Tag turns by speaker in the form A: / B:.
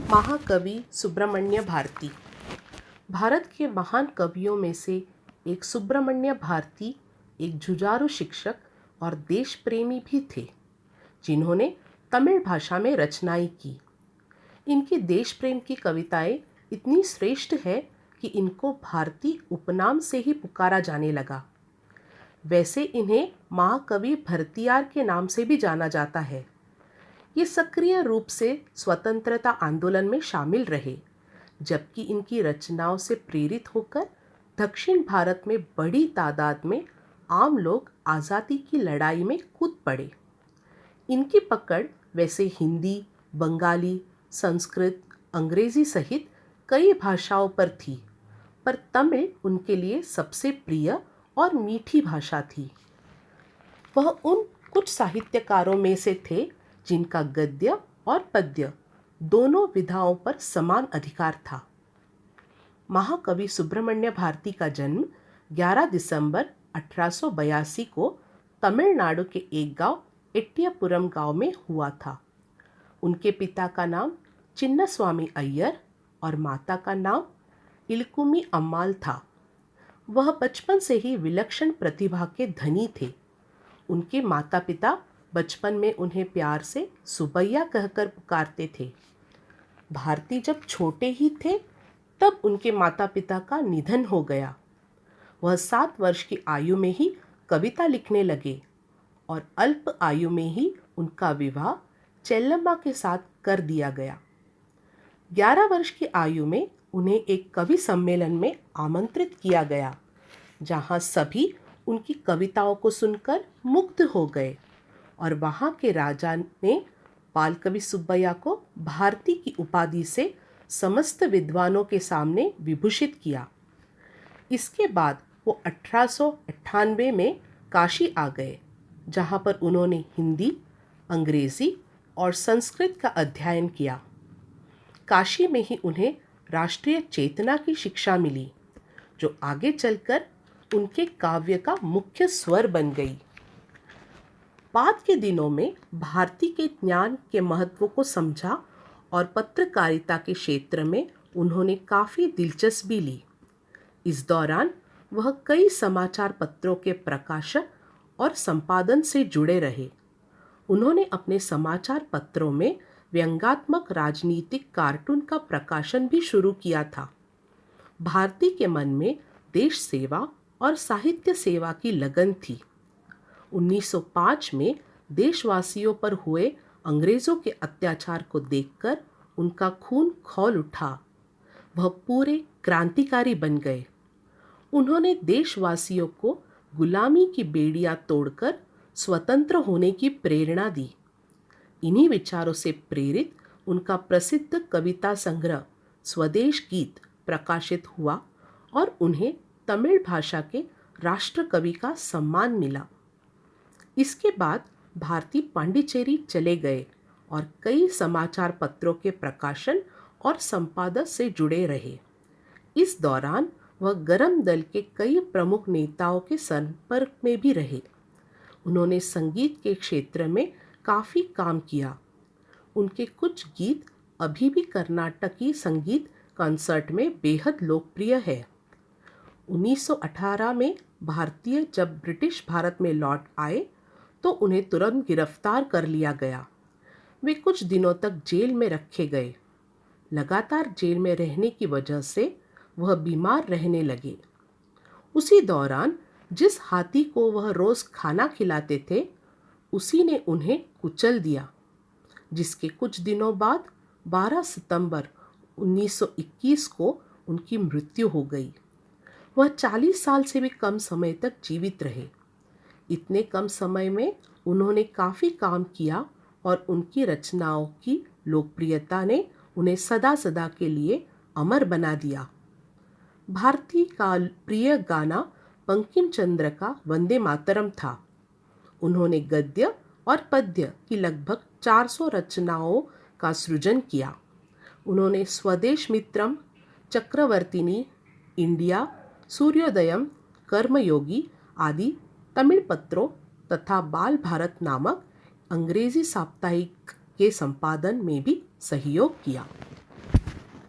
A: महाकवि सुब्रमण्य भारती। भारत के महान कवियों में से एक सुब्रमण्य भारती एक जुझारू शिक्षक और देश प्रेमी भी थे, जिन्होंने तमिल भाषा में रचनाएं की। इनकी देश प्रेम की कविताएं इतनी श्रेष्ठ है कि इनको भारती उपनाम से ही पुकारा जाने लगा। वैसे इन्हें महाकवि भरतियार के नाम से भी जाना जाता है। ये सक्रिय रूप से स्वतंत्रता आंदोलन में शामिल रहे, जबकि इनकी रचनाओं से प्रेरित होकर दक्षिण भारत में बड़ी तादाद में आम लोग आज़ादी की लड़ाई में कूद पड़े। इनकी पकड़ वैसे हिंदी, बंगाली, संस्कृत, अंग्रेजी सहित कई भाषाओं पर थी, पर तमिल उनके लिए सबसे प्रिय और मीठी भाषा थी। वह उन कुछ साहित्यकारों में से थे जिनका गद्य और पद्य दोनों विधाओं पर समान अधिकार था। महाकवि सुब्रमण्य भारती का जन्म 11 दिसंबर 1882 को तमिलनाडु के एक गांव एट्टियापुरम गांव में हुआ था। उनके पिता का नाम चिन्नस्वामी अय्यर और माता का नाम इलकुमी अम्माल था। वह बचपन से ही विलक्षण प्रतिभा के धनी थे। उनके माता पिता बचपन में उन्हें प्यार से सुबैया कहकर पुकारते थे। भारती जब छोटे ही थे तब उनके माता पिता का निधन हो गया। वह 7 वर्ष की आयु में ही कविता लिखने लगे और अल्प आयु में ही उनका विवाह चेल्लम्मा के साथ कर दिया गया। 11 वर्ष की आयु में उन्हें एक कवि सम्मेलन में आमंत्रित किया गया, जहां सभी उनकी कविताओं को सुनकर मुग्ध हो गए और वहां के राजा ने बालकवि सुब्बैया को भारती की उपाधि से समस्त विद्वानों के सामने विभूषित किया। इसके बाद वो 1898 में काशी आ गए, जहां पर उन्होंने हिंदी, अंग्रेजी और संस्कृत का अध्ययन किया। काशी में ही उन्हें राष्ट्रीय चेतना की शिक्षा मिली, जो आगे चलकर उनके काव्य का मुख्य स्वर बन गई। बाद के दिनों में भारती के ज्ञान के महत्व को समझा और पत्रकारिता के क्षेत्र में उन्होंने काफ़ी दिलचस्पी ली। इस दौरान वह कई समाचार पत्रों के प्रकाशन और संपादन से जुड़े रहे। उन्होंने अपने समाचार पत्रों में व्यंग्यात्मक राजनीतिक कार्टून का प्रकाशन भी शुरू किया था। भारती के मन में देश सेवा और साहित्य सेवा की लगन थी। 1905 में देशवासियों पर हुए अंग्रेज़ों के अत्याचार को देखकर उनका खून खौल उठा। वह पूरे क्रांतिकारी बन गए। उन्होंने देशवासियों को गुलामी की बेड़ियां तोड़कर स्वतंत्र होने की प्रेरणा दी। इन्हीं विचारों से प्रेरित उनका प्रसिद्ध कविता संग्रह स्वदेश गीत प्रकाशित हुआ और उन्हें तमिल भाषा के राष्ट्रकवि का सम्मान मिला। इसके बाद भारती पांडिचेरी चले गए और कई समाचार पत्रों के प्रकाशन और संपादन से जुड़े रहे। इस दौरान वह गरम दल के कई प्रमुख नेताओं के संपर्क में भी रहे। उन्होंने संगीत के क्षेत्र में काफ़ी काम किया। उनके कुछ गीत अभी भी कर्नाटकी संगीत कॉन्सर्ट में बेहद लोकप्रिय है। 1918 में भारतीय जब ब्रिटिश भारत में लौट आए तो उन्हें तुरंत गिरफ्तार कर लिया गया। वे कुछ दिनों तक जेल में रखे गए। लगातार जेल में रहने की वजह से वह बीमार रहने लगे। उसी दौरान जिस हाथी को वह रोज़ खाना खिलाते थे, उसी ने उन्हें कुचल दिया, जिसके कुछ दिनों बाद 12 सितंबर 1921 को उनकी मृत्यु हो गई। वह 40 साल से भी कम समय तक जीवित रहे। इतने कम समय में उन्होंने काफ़ी काम किया और उनकी रचनाओं की लोकप्रियता ने उन्हें सदा सदा के लिए अमर बना दिया। भारती का प्रिय गाना बंकिम चंद्र का वंदे मातरम था। उन्होंने गद्य और पद्य की लगभग 400 रचनाओं का सृजन किया। उन्होंने स्वदेश मित्रम, चक्रवर्तिनी, इंडिया, सूर्योदयम, कर्मयोगी आदि तमिल पत्रों तथा बाल भारत नामक अंग्रेजी साप्ताहिक के संपादन में भी सहयोग किया।